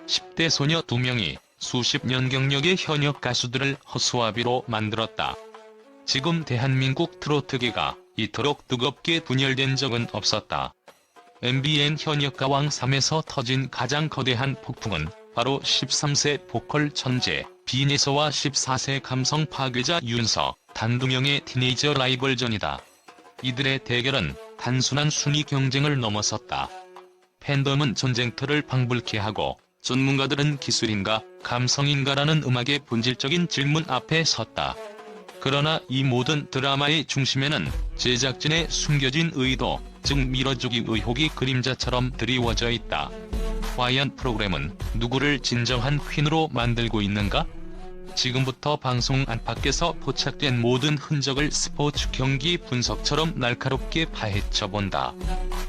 10대 소녀 2명이 수십 년 경력의 현역 가수들을 허수아비로 만들었다. 지금 대한민국 트로트계가 이토록 뜨겁게 분열된 적은 없었다. MBN 현역 가왕 3에서 터진 가장 거대한 폭풍은 바로 13세 보컬 천재 빈에서와 14세 감성 파괴자 윤서, 단 2명의 티네이저 라이벌전이다. 이들의 대결은 단순한 순위 경쟁을 넘어섰다. 팬덤은 전쟁터를 방불케 하고 전문가들은 기술인가, 감성인가라는 음악의 본질적인 질문 앞에 섰다. 그러나 이 모든 드라마의 중심에는 제작진의 숨겨진 의도, 즉 밀어주기 의혹이 그림자처럼 드리워져 있다. 과연 프로그램은 누구를 진정한 퀸으로 만들고 있는가? 지금부터 방송 안팎에서 포착된 모든 흔적을 스포츠 경기 분석처럼 날카롭게 파헤쳐본다.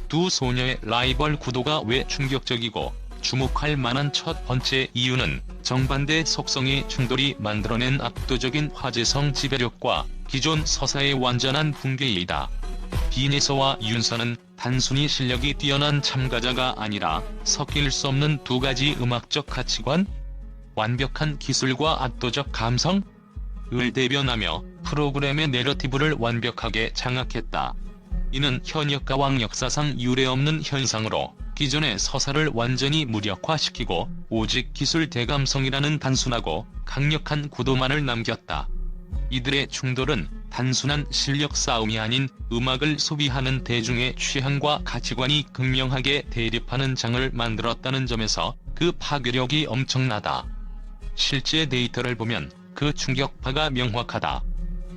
두 소녀의 라이벌 구도가 왜 충격적이고 주목할 만한 첫 번째 이유는 정반대 속성의 충돌이 만들어낸 압도적인 화제성 지배력과 기존 서사의 완전한 붕괴이다. 빈에서와 윤서는 단순히 실력이 뛰어난 참가자가 아니라 섞일 수 없는 두 가지 음악적 가치관, 완벽한 기술과 압도적 감성을 대변하며 프로그램의 내러티브를 완벽하게 장악했다. 이는 현역 가왕 역사상 유례없는 현상으로 기존의 서사를 완전히 무력화시키고 오직 기술 대감성이라는 단순하고 강력한 구도만을 남겼다. 이들의 충돌은 단순한 실력 싸움이 아닌 음악을 소비하는 대중의 취향과 가치관이 극명하게 대립하는 장을 만들었다는 점에서 그 파괴력이 엄청나다. 실제 데이터를 보면 그 충격파가 명확하다.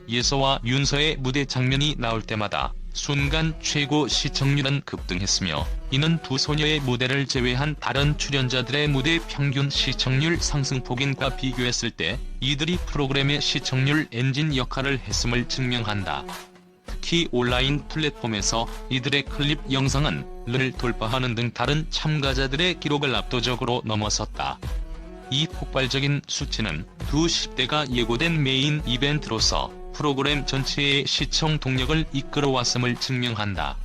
예서와 윤서의 무대 장면이 나올 때마다 순간 최고 시청률은 급등했으며, 이는 두 소녀의 무대를 제외한 다른 출연자들의 무대 평균 시청률 상승폭인과 비교했을 때 이들이 프로그램의 시청률 엔진 역할을 했음을 증명한다. 특히 온라인 플랫폼에서 이들의 클립 영상은 를 돌파하는 등 다른 참가자들의 기록을 압도적으로 넘어섰다. 이 폭발적인 수치는 두 10대가 예고된 메인 이벤트로서 프로그램 전체의 시청 동력을 이끌어왔음을 증명한다.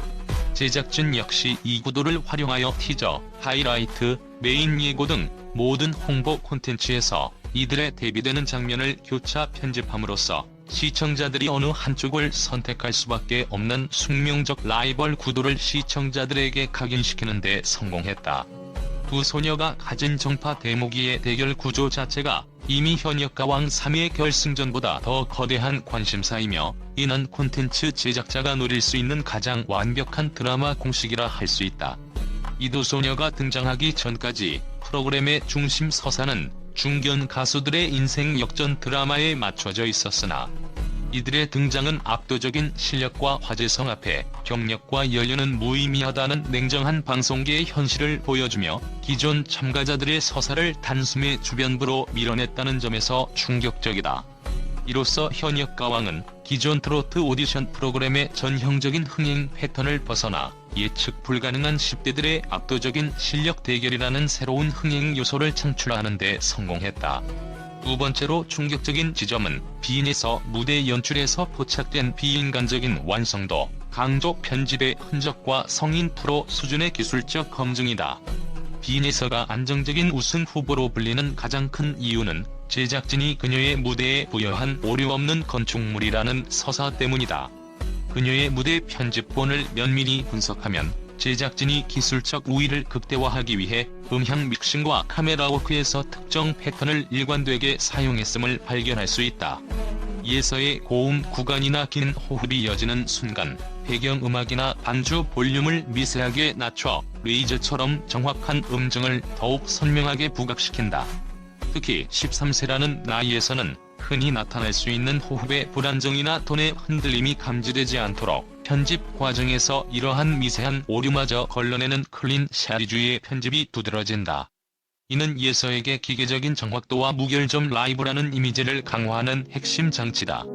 제작진 역시 이 구도를 활용하여 티저, 하이라이트, 메인 예고 등 모든 홍보 콘텐츠에서 이들의 데뷔되는 장면을 교차 편집함으로써 시청자들이 어느 한쪽을 선택할 수밖에 없는 숙명적 라이벌 구도를 시청자들에게 각인시키는 데 성공했다. 두 소녀가 가진 정파 대모기의 대결 구조 자체가 이미 현역 가왕 3의 결승전보다 더 거대한 관심사이며, 이는 콘텐츠 제작자가 노릴 수 있는 가장 완벽한 드라마 공식이라 할 수 있다. 이 두 소녀가 등장하기 전까지 프로그램의 중심 서사는 중견 가수들의 인생 역전 드라마에 맞춰져 있었으나, 이들의 등장은 압도적인 실력과 화제성 앞에 경력과 연륜은 무의미하다는 냉정한 방송계의 현실을 보여주며 기존 참가자들의 서사를 단숨에 주변부로 밀어냈다는 점에서 충격적이다. 이로써 현역 가왕은 기존 트로트 오디션 프로그램의 전형적인 흥행 패턴을 벗어나 예측 불가능한 10대들의 압도적인 실력 대결이라는 새로운 흥행 요소를 창출하는 데 성공했다. 두 번째로 충격적인 지점은 빈에서 무대 연출에서 포착된 비인간적인 완성도, 강조 편집의 흔적과 성인 프로 수준의 기술적 검증이다. 빈에서가 안정적인 우승 후보로 불리는 가장 큰 이유는 제작진이 그녀의 무대에 부여한 오류 없는 건축물이라는 서사 때문이다. 그녀의 무대 편집본을 면밀히 분석하면 제작진이 기술적 우위를 극대화하기 위해 음향 믹싱과 카메라 워크에서 특정 패턴을 일관되게 사용했음을 발견할 수 있다. 예서의 고음 구간이나 긴 호흡이 이어지는 순간 배경음악이나 반주 볼륨을 미세하게 낮춰 레이저처럼 정확한 음정을 더욱 선명하게 부각시킨다. 특히 13세라는 나이에서는 흔히 나타날 수 있는 호흡의 불안정이나 톤의 흔들림이 감지되지 않도록 편집 과정에서 이러한 미세한 오류마저 걸러내는 클린 샤리주의의 편집이 두드러진다. 이는 예서에게 기계적인 정확도와 무결점 라이브라는 이미지를 강화하는 핵심 장치다.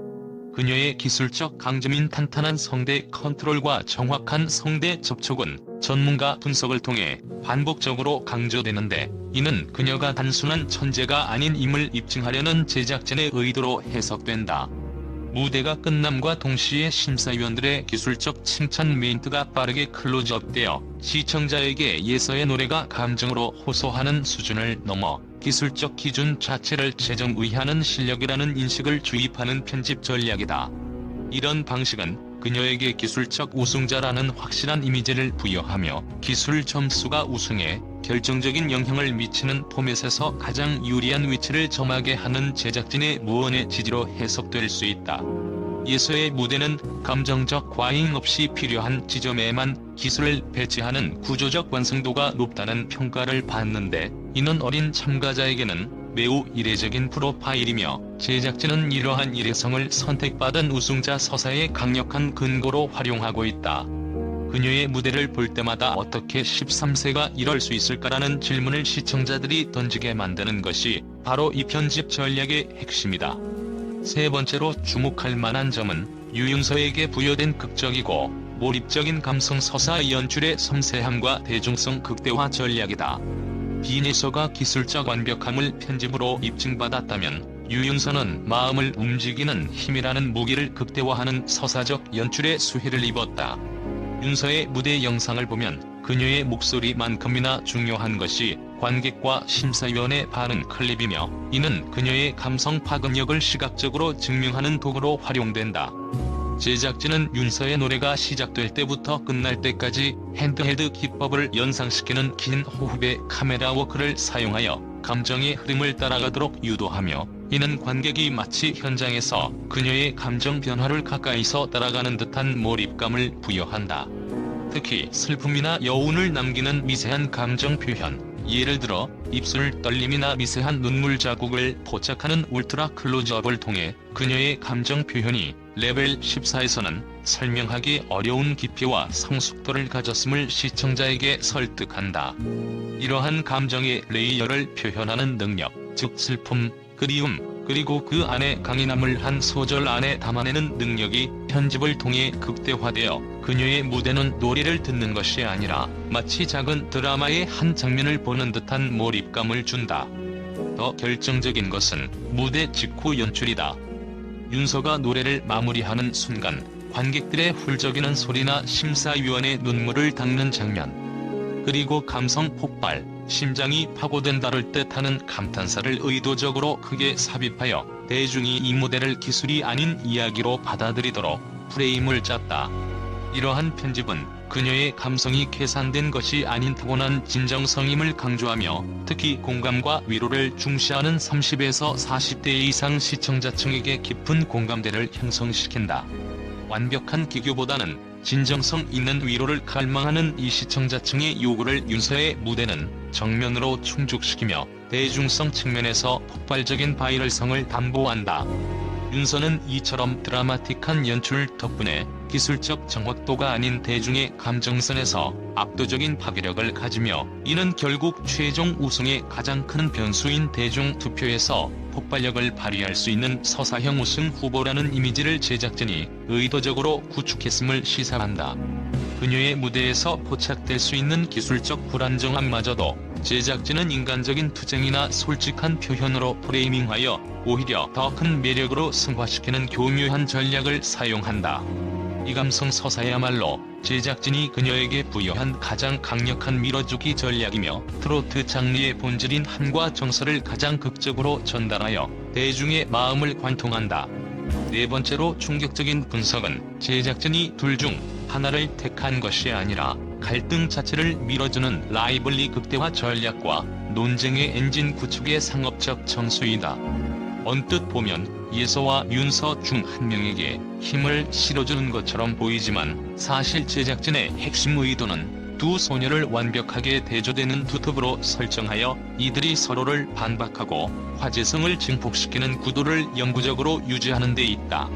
그녀의 기술적 강점인 탄탄한 성대 컨트롤과 정확한 성대 접촉은 전문가 분석을 통해 반복적으로 강조되는데, 이는 그녀가 단순한 천재가 아닌 임을 입증하려는 제작진의 의도로 해석된다. 무대가 끝남과 동시에 심사위원들의 기술적 칭찬 멘트가 빠르게 클로즈업되어 시청자에게 예서의 노래가 감정으로 호소하는 수준을 넘어 기술적 기준 자체를 최정의하는 실력이라는 인식을 주입하는 편집 전략이다. 이런 방식은 그녀에게 기술적 우승자라는 확실한 이미지를 부여하며 기술 점수가 우승에 결정적인 영향을 미치는 포맷에서 가장 유리한 위치를 점하게 하는 제작진의 무언의 지지로 해석될 수 있다. 예서의 무대는 감정적 과잉 없이 필요한 지점에만 기술을 배치하는 구조적 완성도가 높다는 평가를 받는데, 이는 어린 참가자에게는 매우 이례적인 프로파일이며 제작진은 이러한 일회성을 선택받은 우승자 서사의 강력한 근거로 활용하고 있다. 그녀의 무대를 볼 때마다 어떻게 13세가 이럴 수 있을까라는 질문을 시청자들이 던지게 만드는 것이 바로 이 편집 전략의 핵심이다. 세 번째로 주목할 만한 점은 유윤서에게 부여된 극적이고 몰입적인 감성 서사 연출의 섬세함과 대중성 극대화 전략이다. 비예서가 기술적 완벽함을 편집으로 입증받았다면 유윤서는 마음을 움직이는 힘이라는 무기를 극대화하는 서사적 연출의 수혜를 입었다. 윤서의 무대 영상을 보면 그녀의 목소리만큼이나 중요한 것이 관객과 심사위원의 반응 클립이며, 이는 그녀의 감성 파급력을 시각적으로 증명하는 도구로 활용된다. 제작진은 윤서의 노래가 시작될 때부터 끝날 때까지 핸드헬드 기법을 연상시키는 긴 호흡의 카메라 워크를 사용하여 감정의 흐름을 따라가도록 유도하며, 이는 관객이 마치 현장에서 그녀의 감정 변화를 가까이서 따라가는 듯한 몰입감을 부여한다. 특히 슬픔이나 여운을 남기는 미세한 감정 표현, 예를 들어 입술 떨림이나 미세한 눈물 자국을 포착하는 울트라 클로즈업을 통해 그녀의 감정 표현이 레벨 14에서는 설명하기 어려운 깊이와 성숙도를 가졌음을 시청자에게 설득한다. 이러한 감정의 레이어를 표현하는 능력, 즉 슬픔, 그리움, 그리고 그 안에 강인함을 한 소절 안에 담아내는 능력이 편집을 통해 극대화되어 그녀의 무대는 노래를 듣는 것이 아니라 마치 작은 드라마의 한 장면을 보는 듯한 몰입감을 준다. 더 결정적인 것은 무대 직후 연출이다. 윤서가 노래를 마무리하는 순간 관객들의 훌쩍이는 소리나 심사위원의 눈물을 닦는 장면, 그리고 감성 폭발, 심장이 파고든다를 뜻하는 감탄사를 의도적으로 크게 삽입하여 대중이 이 무대를 기술이 아닌 이야기로 받아들이도록 프레임을 짰다. 이러한 편집은 그녀의 감성이 계산된 것이 아닌 타고난 진정성임을 강조하며, 특히 공감과 위로를 중시하는 30에서 40대 이상 시청자층에게 깊은 공감대를 형성시킨다. 완벽한 기교보다는 진정성 있는 위로를 갈망하는 이 시청자층의 요구를 윤서의 무대는 정면으로 충족시키며 대중성 측면에서 폭발적인 바이럴성을 담보한다. 윤서는 이처럼 드라마틱한 연출 덕분에 기술적 정확도가 아닌 대중의 감정선에서 압도적인 파괴력을 가지며, 이는 결국 최종 우승의 가장 큰 변수인 대중 투표에서 폭발력을 발휘할 수 있는 서사형 우승 후보라는 이미지를 제작진이 의도적으로 구축했음을 시사한다. 그녀의 무대에서 포착될 수 있는 기술적 불안정함마저도 제작진은 인간적인 투쟁이나 솔직한 표현으로 프레이밍하여 오히려 더 큰 매력으로 승화시키는 교묘한 전략을 사용한다. 이 감성 서사야말로 제작진이 그녀에게 부여한 가장 강력한 밀어주기 전략이며, 트로트 장르의 본질인 한과 정서를 가장 극적으로 전달하여 대중의 마음을 관통한다. 네 번째로 충격적인 분석은 제작진이 둘 중 하나를 택한 것이 아니라 갈등 자체를 밀어주는 라이벌리 극대화 전략과 논쟁의 엔진 구축의 상업적 정수이다. 언뜻 보면 예서와 윤서 중 한 명에게 힘을 실어주는 것처럼 보이지만, 사실 제작진의 핵심 의도는 두 소녀를 완벽하게 대조되는 두 톱으로 설정하여 이들이 서로를 반박하고 화제성을 증폭시키는 구도를 영구적으로 유지하는 데 있다.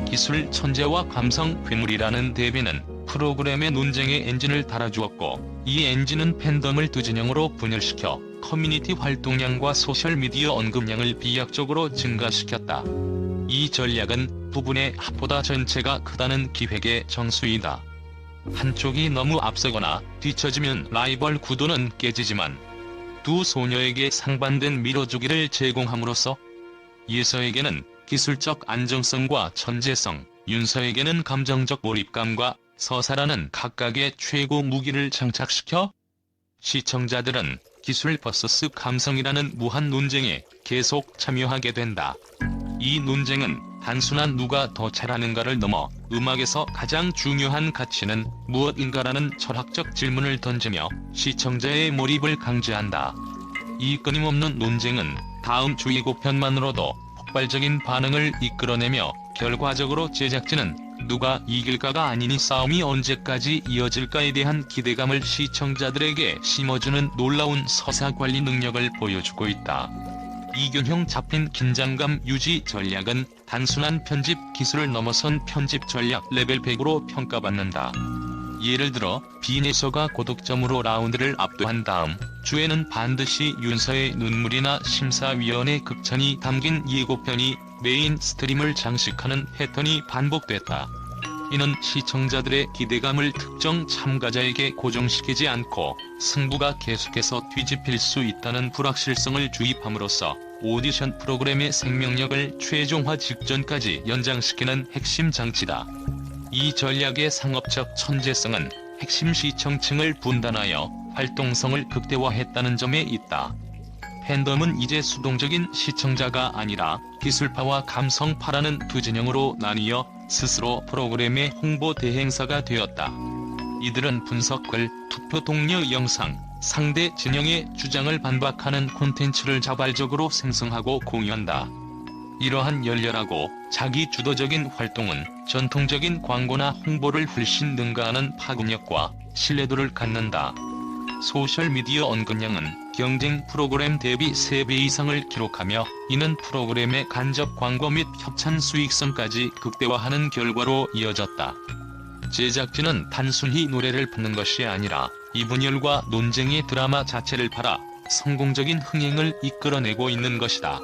기술 천재와 감성 괴물이라는 대비는 프로그램의 논쟁의 엔진을 달아주었고, 이 엔진은 팬덤을 두 진영으로 분열시켜 커뮤니티 활동량과 소셜미디어 언급량을 비약적으로 증가시켰다. 이 전략은 부분의 합보다 전체가 크다는 기획의 정수이다. 한쪽이 너무 앞서거나 뒤처지면 라이벌 구도는 깨지지만, 두 소녀에게 상반된 밀어주기를 제공함으로써 예서에게는 기술적 안정성과 천재성, 윤서에게는 감정적 몰입감과 서사라는 각각의 최고 무기를 장착시켜 시청자들은 기술 vs 감성이라는 무한 논쟁에 계속 참여하게 된다. 이 논쟁은 단순한 누가 더 잘하는가를 넘어 음악에서 가장 중요한 가치는 무엇인가라는 철학적 질문을 던지며 시청자의 몰입을 강제한다. 이 끊임없는 논쟁은 다음 주 예고편만으로도 폭발적인 반응을 이끌어내며 결과적으로 제작진은 누가 이길까가 아니니 싸움이 언제까지 이어질까에 대한 기대감을 시청자들에게 심어주는 놀라운 서사 관리 능력을 보여주고 있다. 이균형 잡힌 긴장감 유지 전략은 단순한 편집 기술을 넘어선 편집 전략 레벨 100으로 평가받는다. 예를 들어 빈에서가 고득점으로 라운드를 압도한 다음 주에는 반드시 윤서의 눈물이나 심사위원의 극찬이 담긴 예고편이 메인 스트림을 장식하는 패턴이 반복됐다. 이는 시청자들의 기대감을 특정 참가자에게 고정시키지 않고 승부가 계속해서 뒤집힐 수 있다는 불확실성을 주입함으로써 오디션 프로그램의 생명력을 최종화 직전까지 연장시키는 핵심 장치다. 이 전략의 상업적 천재성은 핵심 시청층을 분단하여 활동성을 극대화했다는 점에 있다. 팬덤은 이제 수동적인 시청자가 아니라 기술파와 감성파라는 두 진영으로 나뉘어 스스로 프로그램의 홍보 대행사가 되었다. 이들은 분석글, 투표 동료 영상, 상대 진영의 주장을 반박하는 콘텐츠를 자발적으로 생성하고 공유한다. 이러한 열렬하고 자기 주도적인 활동은 전통적인 광고나 홍보를 훨씬 능가하는 파급력과 신뢰도를 갖는다. 소셜미디어 언급량은 경쟁 프로그램 대비 3배 이상을 기록하며 이는 프로그램의 간접 광고 및 협찬 수익성까지 극대화하는 결과로 이어졌다. 제작진은 단순히 노래를 부는 것이 아니라 이 분열과 논쟁의 드라마 자체를 팔아 성공적인 흥행을 이끌어내고 있는 것이다.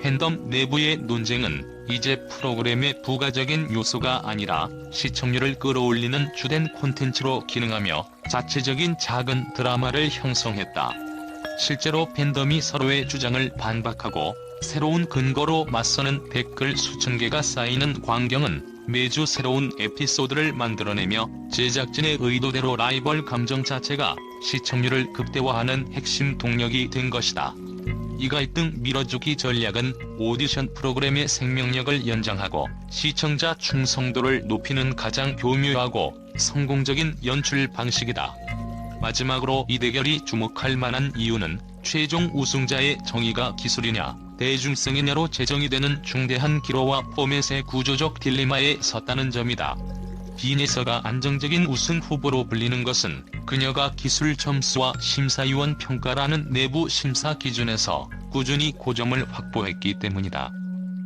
팬덤 내부의 논쟁은 이제 프로그램의 부가적인 요소가 아니라 시청률을 끌어올리는 주된 콘텐츠로 기능하며 자체적인 작은 드라마를 형성했다. 실제로 팬덤이 서로의 주장을 반박하고 새로운 근거로 맞서는 댓글 수천 개가 쌓이는 광경은 매주 새로운 에피소드를 만들어내며 제작진의 의도대로 라이벌 감정 자체가 시청률을 극대화하는 핵심 동력이 된 것이다. 이 갈등 밀어주기 전략은 오디션 프로그램의 생명력을 연장하고 시청자 충성도를 높이는 가장 교묘하고 성공적인 연출 방식이다. 마지막으로 이 대결이 주목할 만한 이유는 최종 우승자의 정의가 기술이냐 대중성이냐로 제정이 되는 중대한 기로와 포맷의 구조적 딜레마에 섰다는 점이다. 빈에서가 안정적인 우승 후보로 불리는 것은 그녀가 기술 점수와 심사위원 평가라는 내부 심사 기준에서 꾸준히 고점을 확보했기 때문이다.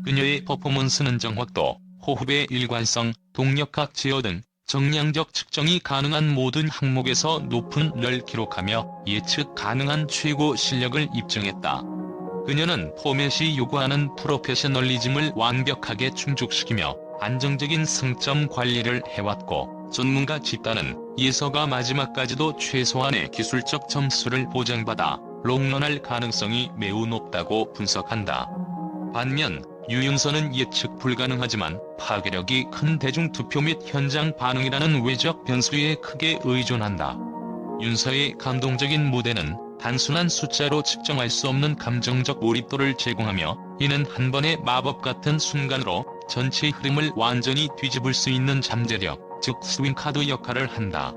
그녀의 퍼포먼스는 정확도, 호흡의 일관성, 동력학 제어 등 정량적 측정이 가능한 모든 항목에서 높은 를 기록하며 예측 가능한 최고 실력을 입증했다. 그녀는 포맷이 요구하는 프로페셔널리즘을 완벽하게 충족시키며 안정적인 승점 관리를 해왔고 전문가 집단은 예서가 마지막까지도 최소한의 기술적 점수를 보장받아 롱런할 가능성이 매우 높다고 분석한다. 반면 유윤서는 예측 불가능하지만 파괴력이 큰 대중투표 및 현장 반응이라는 외적 변수에 크게 의존한다. 윤서의 감동적인 무대는 단순한 숫자로 측정할 수 없는 감정적 몰입도를 제공하며 이는 한 번의 마법 같은 순간으로 전체 흐름을 완전히 뒤집을 수 있는 잠재력, 즉 스윙카드 역할을 한다.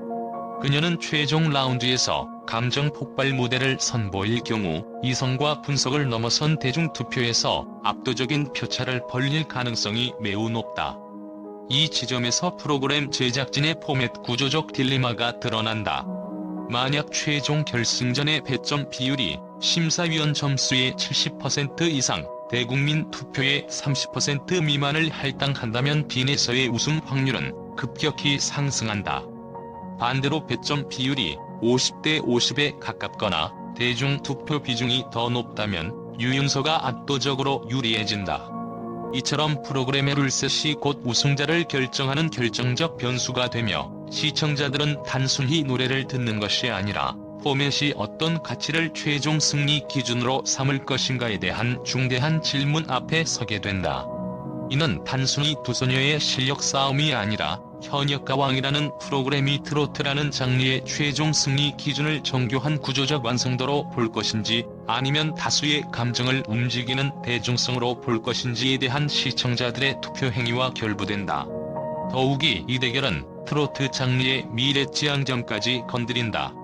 그녀는 최종 라운드에서 감정 폭발 무대를 선보일 경우 이성과 분석을 넘어선 대중투표에서 압도적인 표차를 벌릴 가능성이 매우 높다. 이 지점에서 프로그램 제작진의 포맷 구조적 딜레마가 드러난다. 만약 최종 결승전의 배점 비율이 심사위원 점수의 70% 이상, 대국민 투표의 30% 미만을 할당한다면 빈에서의 우승 확률은 급격히 상승한다. 반대로 배점 비율이 50대 50에 가깝거나 대중 투표 비중이 더 높다면 유윤서가 압도적으로 유리해진다. 이처럼 프로그램의 룰셋이 곧 우승자를 결정하는 결정적 변수가 되며 시청자들은 단순히 노래를 듣는 것이 아니라 포맷이 어떤 가치를 최종 승리 기준으로 삼을 것인가에 대한 중대한 질문 앞에 서게 된다. 이는 단순히 두 소녀의 실력 싸움이 아니라 현역가왕이라는 프로그램이 트로트라는 장르의 최종 승리 기준을 정교한 구조적 완성도로 볼 것인지 아니면 다수의 감정을 움직이는 대중성으로 볼 것인지에 대한 시청자들의 투표 행위와 결부된다. 더욱이 이 대결은 트로트 장르의 미래지향점까지 건드린다.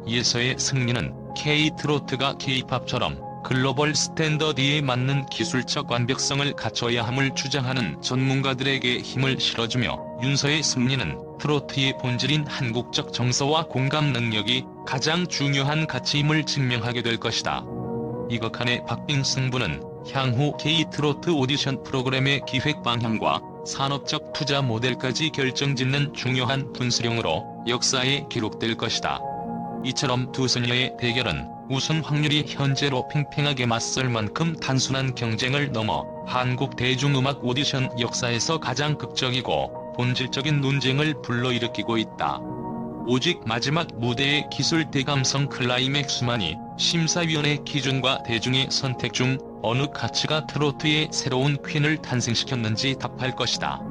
이에서의 승리는 K-트로트가 K-팝처럼 글로벌 스탠더드에 맞는 기술적 완벽성을 갖춰야 함을 주장하는 전문가들에게 힘을 실어주며, 윤서의 승리는 트로트의 본질인 한국적 정서와 공감 능력이 가장 중요한 가치임을 증명하게 될 것이다. 이극한의 박빙 승부는 향후 K-트로트 오디션 프로그램의 기획 방향과 산업적 투자 모델까지 결정짓는 중요한 분수령으로 역사에 기록될 것이다. 이처럼 두 소녀의 대결은 우승 확률이 현재로 팽팽하게 맞설 만큼 단순한 경쟁을 넘어 한국 대중음악 오디션 역사에서 가장 극적이고 본질적인 논쟁을 불러일으키고 있다. 오직 마지막 무대의 기술 대감성 클라이맥스만이 심사위원의 기준과 대중의 선택 중 어느 가치가 트로트의 새로운 퀸을 탄생시켰는지 답할 것이다.